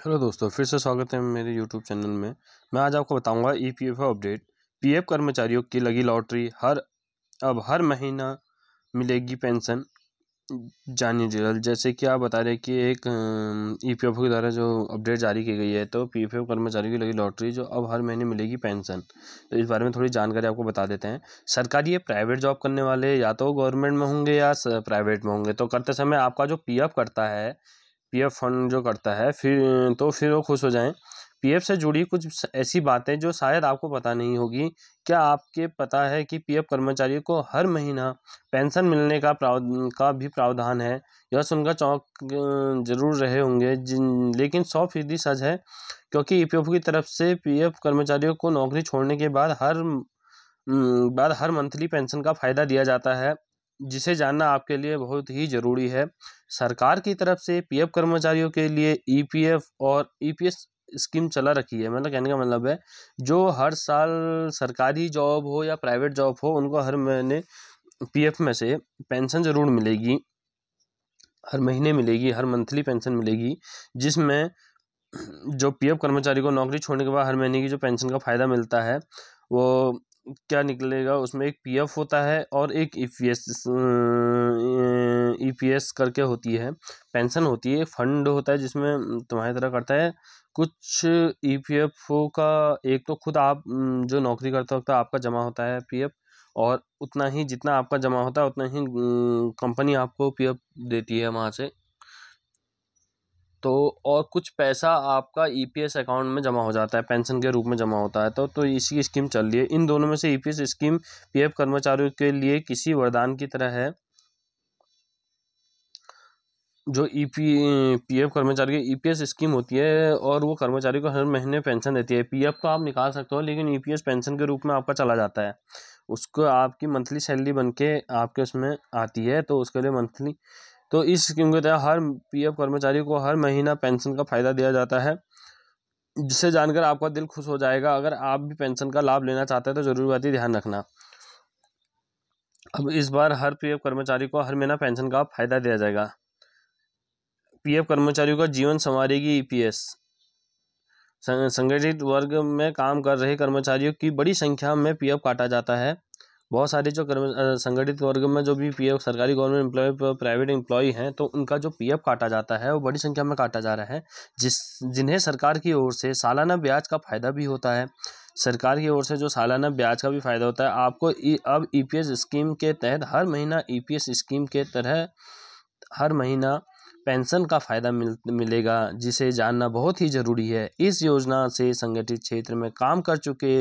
Hello दोस्तों, फिर से स्वागत है मेरे यूट्यूब चैनल में। मैं आज आपको बताऊंगा ईपीएफओ अपडेट। पीएफ कर्मचारियों की लगी लॉटरी, अब हर महीना मिलेगी पेंशन। जानिए जल्द। जैसे कि आप बता रहे हैं कि एक ईपीएफओ के द्वारा जो अपडेट जारी की गई है, तो पीएफ कर्मचारियों की लगी लॉटरी जो अब हर महीने मिलेगी पेंशन। तो इस बारे में थोड़ी जानकारी आपको बता देते हैं। सरकारी या प्राइवेट जॉब करने वाले या तो गवर्नमेंट में होंगे या प्राइवेट में होंगे, तो करते समय आपका जो पीएफ करता है, पीएफ फंड जो करता है, फिर वो खुश हो जाएं। पीएफ से जुड़ी कुछ ऐसी बातें जो शायद आपको पता नहीं होगी। क्या आपके पता है कि पीएफ कर्मचारियों को हर महीना पेंशन मिलने का भी प्रावधान है? यह सुनकर चौंक जरूर रहे होंगे, लेकिन 100% सच है, क्योंकि ईपीएफ की तरफ से पीएफ कर्मचारियों को नौकरी छोड़ने के बाद हर मंथली पेंशन का फायदा दिया जाता है, जिसे जानना आपके लिए बहुत ही जरूरी है। सरकार की तरफ से पीएफ कर्मचारियों के लिए ईपीएफ और ईपीएस स्कीम चला रखी है। मतलब कहने का मतलब है, जो हर साल सरकारी जॉब हो या प्राइवेट जॉब हो, उनको हर महीने पीएफ में से पेंशन जरूर मिलेगी, हर महीने मिलेगी, हर मंथली पेंशन मिलेगी, जिसमें जो पीएफ कर्मचारी को नौकरी छोड़ने के बाद हर महीने की जो पेंशन का फायदा मिलता है, वो क्या निकलेगा, उसमें एक पीएफ होता है और एक ईपीएस करके होती है, पेंशन होती है, फंड होता है जिसमें तुम्हारी तरह करता है कुछ ईपीएफओ का। एक तो खुद आप जो नौकरी करते वक्त आपका जमा होता है पीएफ, और उतना ही जितना आपका जमा होता है उतना ही कंपनी आपको पीएफ देती है वहाँ से। तो और कुछ पैसा आपका ईपीएस अकाउंट में जमा हो जाता है, पेंशन के रूप में जमा होता है। तो इसी स्कीम चल रही है। इन दोनों में से ईपीएस स्कीम पीएफ कर्मचारियों के लिए किसी वरदान की तरह है। जो पीएफ कर्मचारी की ईपीएस स्कीम होती है और वो कर्मचारी को हर महीने पेंशन देती है। पीएफ तो आप निकाल सकते हो, लेकिन ईपीएस पेंशन के रूप में आपका चला जाता है। उसको आपकी मंथली सैलरी बन के आपके उसमें आती है, तो उसके लिए मंथली, तो इस स्कीम के तहत हर पीएफ कर्मचारी को हर महीना पेंशन का फायदा दिया जाता है, जिसे जानकर आपका दिल खुश हो जाएगा। अगर आप भी पेंशन का लाभ लेना चाहते हैं तो जरूरी बात ही ध्यान रखना। अब इस बार हर पीएफ कर्मचारी को हर महीना पेंशन का फायदा दिया जाएगा। पीएफ कर्मचारियों का जीवन संवारेगी ईपीएस। संगठित वर्ग में काम कर रहे कर्मचारियों की बड़ी संख्या में पीएफ काटा जाता है। बहुत सारे जो संगठित वर्ग में जो भी पीएफ सरकारी गवर्नमेंट एम्प्लॉय प्राइवेट एम्प्लॉय हैं, तो उनका जो पीएफ काटा जाता है वो बड़ी संख्या में काटा जा रहा है, जिन्हें सरकार की ओर से सालाना ब्याज का फायदा भी होता है। सरकार की ओर से जो सालाना ब्याज का भी फायदा होता है आपको अब ईपीएस स्कीम के तहत हर महीना ईपीएस स्कीम के तरह हर महीना पेंशन का फायदा मिलेगा, जिसे जानना बहुत ही ज़रूरी है। इस योजना से संगठित क्षेत्र में काम कर चुके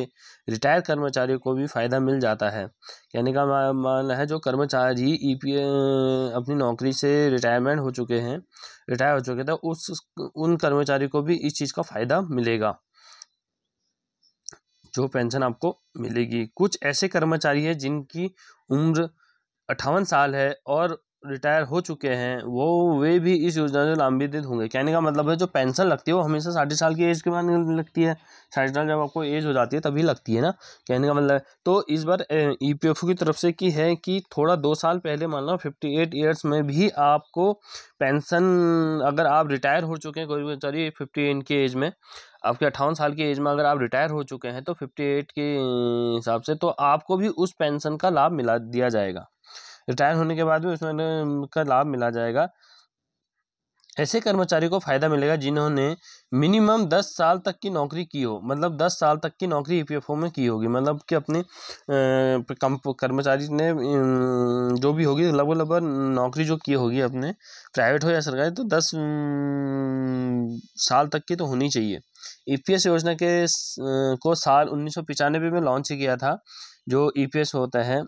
रिटायर कर्मचारियों को भी फायदा मिल जाता है। कहने का मान है, जो कर्मचारी अपनी नौकरी से रिटायर हो चुके थे, उन कर्मचारी को भी इस चीज़ का फायदा मिलेगा, जो पेंशन आपको मिलेगी। कुछ ऐसे कर्मचारी हैं जिनकी उम्र 58 साल है और रिटायर हो चुके हैं, वे भी इस योजना से लाभान्वित होंगे। कहने का मतलब है, जो पेंशन लगती है वो हमेशा 60 साल की एज के बाद लगती है। 60 साल जब आपको एज हो जाती है तभी लगती है ना, कहने का मतलब है। तो इस बार ईपीएफओ की तरफ से की है कि थोड़ा 2 साल पहले, मान लो 58 ईयर्स में भी आपको पेंशन, अगर आप रिटायर हो चुके हैं, कोई कर्मचारी 58 की एज में, आपके 58 साल की एज में अगर आप रिटायर हो चुके हैं, तो 58 के हिसाब से तो आपको भी उस पेंशन का लाभ दिया जाएगा। रिटायर होने के बाद भी उसमें का लाभ मिला जाएगा। ऐसे कर्मचारी को फायदा मिलेगा जिन्होंने मिनिमम 10 साल तक की नौकरी की हो। मतलब 10 साल तक की नौकरी ईपीएफओ में की होगी, मतलब कि अपने कर्मचारी ने जो भी होगी लगभग नौकरी जो की होगी अपने, प्राइवेट हो या सरकारी, तो 10 साल तक की तो होनी चाहिए। ईपीएस योजना को साल 1995 में लॉन्च किया था, जो ईपीएस होता है,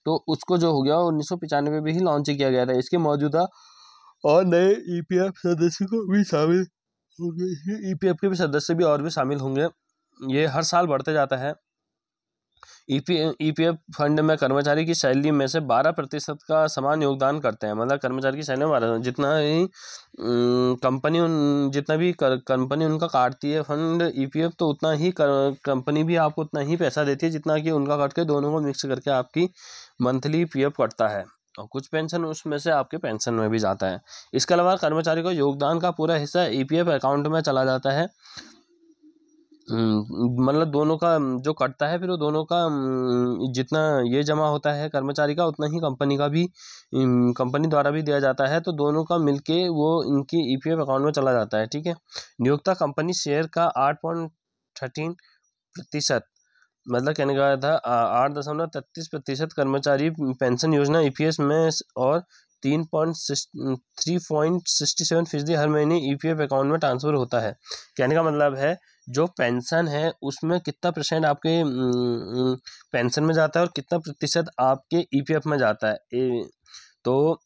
तो उसको जो हो गया 1995 में ही लॉन्च किया गया था। इसके मौजूदा और नए ईपीएफ सदस्य को भी शामिल होंगे। ईपीएफ के भी सदस्य भी और भी शामिल होंगे। ये हर साल बढ़ते जाता है। ईपीएफ फंड में कर्मचारी की सैलरी में से 12% का समान योगदान करते हैं। मतलब कर्मचारी की सैलरी में 12, जितना ही कंपनी उनका काटती है फंड ईपीएफ, तो उतना ही कंपनी भी आपको उतना ही पैसा देती है जितना कि उनका काट के दोनों को मिक्स करके आपकी मंथली पीएफ कटता है। और कुछ पेंशन उसमें से आपके पेंशन में भी जाता है। इसके अलावा कर्मचारी को योगदान का पूरा हिस्सा ईपीएफ अकाउंट में चला जाता है। मतलब दोनों का जो कटता है, फिर वो दोनों का जितना ये जमा होता है कर्मचारी का, उतना ही कंपनी का भी कंपनी द्वारा भी दिया जाता है। तो दोनों का मिलके वो इनकी ईपीएफ अकाउंट में चला जाता है। ठीक है। नियोक्ता कंपनी शेयर का 8.13%, मतलब कहने का था 8.33% कर्मचारी पेंशन योजना ईपीएस में और 3.67% हर महीने ईपीएफ अकाउंट में ट्रांसफर होता है। कहने का मतलब है जो पेंशन है उसमें कितना परसेंट आपके पेंशन में जाता है और कितना प्रतिशत आपके ईपीएफ में जाता है। तो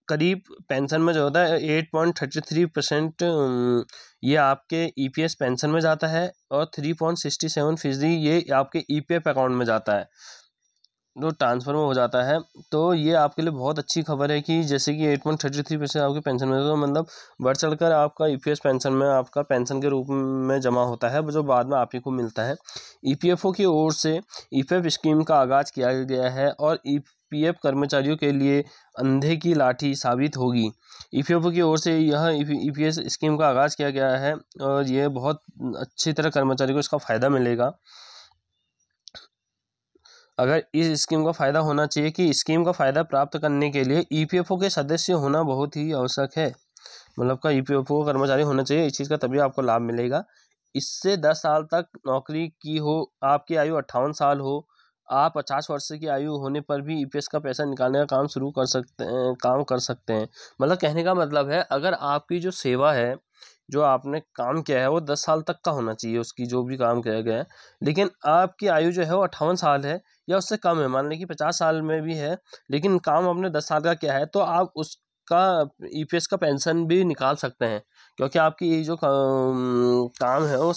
करीब पेंशन में जो होता है 8.33% ये आपके ईपीएस पेंशन में जाता है और 3.67% ये आपके ईपीएफ अकाउंट में जाता है, जो ट्रांसफर में हो जाता है। तो ये आपके लिए बहुत अच्छी खबर है कि जैसे कि 8.33% आपके पेंशन में, तो मतलब बढ़ चढ़कर आपका ईपीएस पेंशन में आपका पेंशन के रूप में जमा होता है, जो बाद में आप ही को मिलता है। ईपीएफओ की ओर से ईपीएफ स्कीम का आगाज़ किया गया है और ईपीएफ कर्मचारियों के लिए अंधे की लाठी साबित होगी। ईपीएफओ की ओर से यह ईपीएस स्कीम का आगाज़ किया गया है और ये बहुत अच्छी तरह कर्मचारी को इसका फ़ायदा मिलेगा। अगर इस स्कीम का फ़ायदा होना चाहिए कि स्कीम का फ़ायदा प्राप्त करने के लिए ईपीएफओ के सदस्य होना बहुत ही आवश्यक है। मतलब का ईपीएफओ कर्मचारी होना चाहिए, इस चीज़ का तभी आपको लाभ मिलेगा। इससे 10 साल तक नौकरी की हो, आपकी आयु 58 साल हो, आप 50 वर्ष की आयु होने पर भी ईपीएस का पैसा निकालने का काम शुरू कर सकते हैं, मतलब कहने का मतलब है अगर आपकी जो सेवा है, जो आपने काम किया है वो 10 साल तक का होना चाहिए, उसकी जो भी काम किया गया है, लेकिन आपकी आयु जो है वो 58 साल है या उससे कम है, मान लें कि 50 साल में भी है लेकिन काम आपने 10 साल का किया है, तो आप उसका ईपीएस का पेंशन भी निकाल सकते हैं, क्योंकि आपकी ये जो काम है वो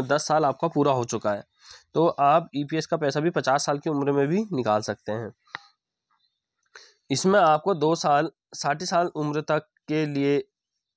10 साल आपका पूरा हो चुका है। तो आप ईपीएस का पैसा भी 50 साल की उम्र में भी निकाल सकते हैं। इसमें आपको 2 साल 60 साल उम्र तक के लिए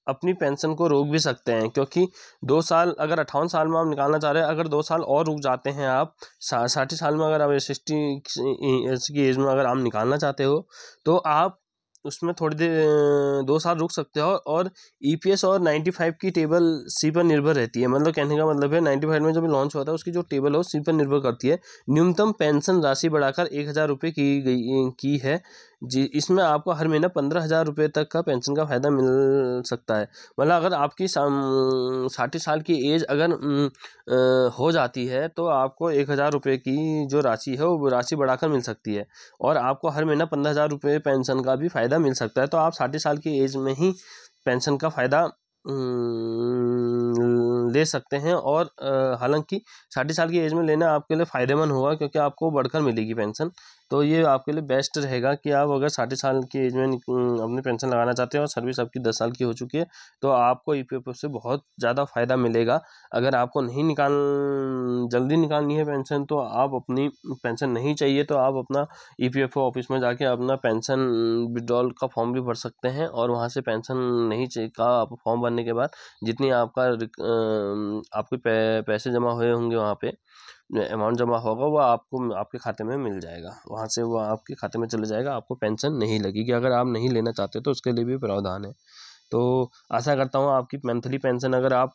अपनी पेंशन को रोक भी सकते हैं, क्योंकि 2 साल अगर 58 साल में आप निकालना चाह रहे हैं, अगर 2 साल और रुक जाते हैं आप 60 साल में, अगर आप 60 ईयर्स की एज में अगर आप निकालना चाहते हो तो आप उसमें थोड़ी देर 2 साल रुक सकते हो। और ईपीएस और 95 की टेबल सी पर निर्भर रहती है। मतलब कहने का मतलब है 95 में जब लॉन्च होता है उसकी जो टेबल है वो सी पर निर्भर करती है। न्यूनतम पेंशन राशि बढ़ाकर 1000 रुपये की है जी। इसमें आपको हर महीना 15,000 रुपये तक का पेंशन का फ़ायदा मिल सकता है। मतलब अगर आपकी 60 साल की एज अगर हो जाती है तो आपको 1000 रुपये की जो राशि है वो राशि बढ़ाकर मिल सकती है और आपको हर महीना 15,000 रुपये पेंशन का भी फ़ायदा मिल सकता है। तो आप 60 साल की एज में ही पेंशन का फ़ायदा ले सकते हैं। और हालांकि 60 साल की एज में लेना आपके लिए फ़ायदेमंद होगा, क्योंकि आपको बढ़कर मिलेगी पेंशन। तो ये आपके लिए बेस्ट रहेगा कि आप अगर 60 साल की एज में अपनी पेंशन लगाना चाहते हैं और सर्विस आपकी 10 साल की हो चुकी है तो आपको ईपीएफ से बहुत ज़्यादा फ़ायदा मिलेगा। अगर आपको नहीं जल्दी निकालनी है पेंशन, तो आप अपनी पेंशन नहीं चाहिए तो आप अपना ईपीएफओ ऑफिस में जाके अपना पेंशन विड्रॉल का फॉर्म भी भर सकते हैं और वहाँ से पेंशन नहीं चाहिए का आप फॉर्म भरने के बाद जितनी आपके पैसे जमा हुए होंगे, वहाँ पे अमाउंट जमा होगा वो आपको आपके खाते में मिल जाएगा, वहाँ से वो आपके खाते में चले जाएगा, आपको पेंशन नहीं लगेगी। अगर आप नहीं लेना चाहते तो उसके लिए भी प्रावधान है। तो आशा करता हूँ आपकी मंथली पेंशन अगर आप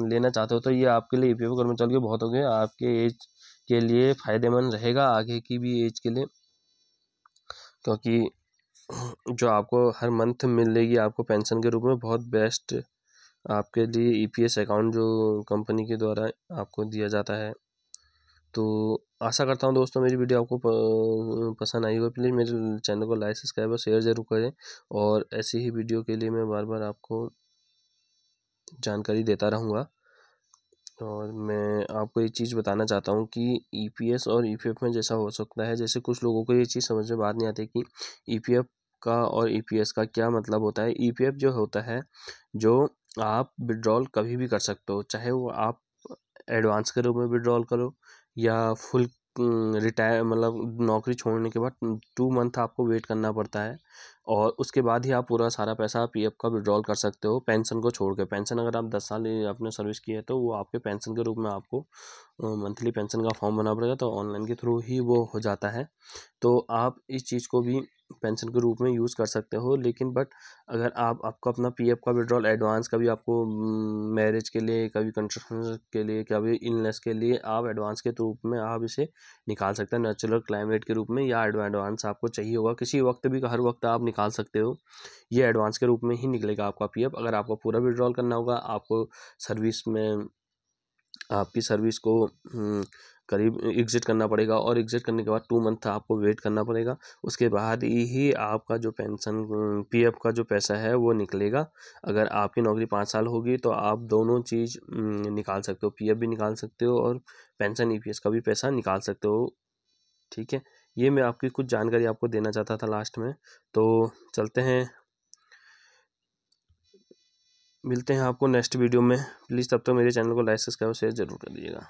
लेना चाहते हो तो ये आपके लिए ईपीएफ कर्मचारी के बहुत हो गए, आपके एज के लिए फ़ायदेमंद रहेगा, आगे की भी एज के लिए, क्योंकि जो आपको हर मंथ मिलेगी आपको पेंशन के रूप में, बहुत बेस्ट आपके लिए ईपीएस अकाउंट जो कंपनी के द्वारा आपको दिया जाता है। तो आशा करता हूँ दोस्तों मेरी वीडियो आपको पसंद आई होगी। प्लीज़ मेरे चैनल को लाइक सब्सक्राइब और शेयर ज़रूर करें और ऐसी ही वीडियो के लिए मैं बार बार आपको जानकारी देता रहूँगा। और मैं आपको एक चीज़ बताना चाहता हूँ कि ईपीएस और ईपीएफ में जैसा हो सकता है, जैसे कुछ लोगों को ये चीज़ समझ में बात नहीं आती कि ईपीएफ का और ईपीएस का क्या मतलब होता है। ईपीएफ जो होता है जो आप विड्रॉल कभी भी कर सकते हो, चाहे वो आप एडवांस के रूप में विड्रॉल करो या फुल रिटायर, मतलब नौकरी छोड़ने के बाद 2 मंथ आपको वेट करना पड़ता है और उसके बाद ही आप पूरा सारा पैसा पीएफ का विड्रॉल कर सकते हो, पेंशन को छोड़ के। पेंशन अगर आप 10 साल आपने सर्विस की है तो वो आपके पेंशन के रूप में आपको मंथली पेंशन का फॉर्म भरना पड़ेगा, तो ऑनलाइन के थ्रू ही वो हो जाता है। तो आप इस चीज़ को भी पेंशन के रूप में यूज़ कर सकते हो। लेकिन बट अगर आपको अपना पीएफ का विड्रॉल एडवांस, कभी आपको मैरिज के लिए, कभी कंस्ट्रक्शन के लिए, कभी इलनेस के लिए, आप एडवांस के रूप में आप इसे निकाल सकते हैं, नेचुरल क्लाइमेट के रूप में, या एडवांस आपको चाहिए होगा किसी वक्त भी, हर वक्त आप निकाल सकते हो। ये एडवांस के रूप में ही निकलेगा आपका पीएफ। अगर आपको पूरा विड्रॉल करना होगा, आपको सर्विस में आपकी सर्विस को करीब एग्ज़िट करना पड़ेगा, और एग्ज़िट करने के बाद 2 मंथ आपको वेट करना पड़ेगा। उसके बाद ही आपका जो पेंशन पीएफ का जो पैसा है वो निकलेगा। अगर आपकी नौकरी 5 साल होगी तो आप दोनों चीज़ निकाल सकते हो, पीएफ भी निकाल सकते हो और पेंशन ईपीएस का भी पैसा निकाल सकते हो। ठीक है, ये मैं आपकी कुछ जानकारी आपको देना चाहता था लास्ट में। तो चलते हैं, मिलते हैं आपको नेक्स्ट वीडियो में। प्लीज़ तब तक मेरे चैनल को लाइक, सब्सक्राइब, शेयर ज़रूर कर दीजिएगा।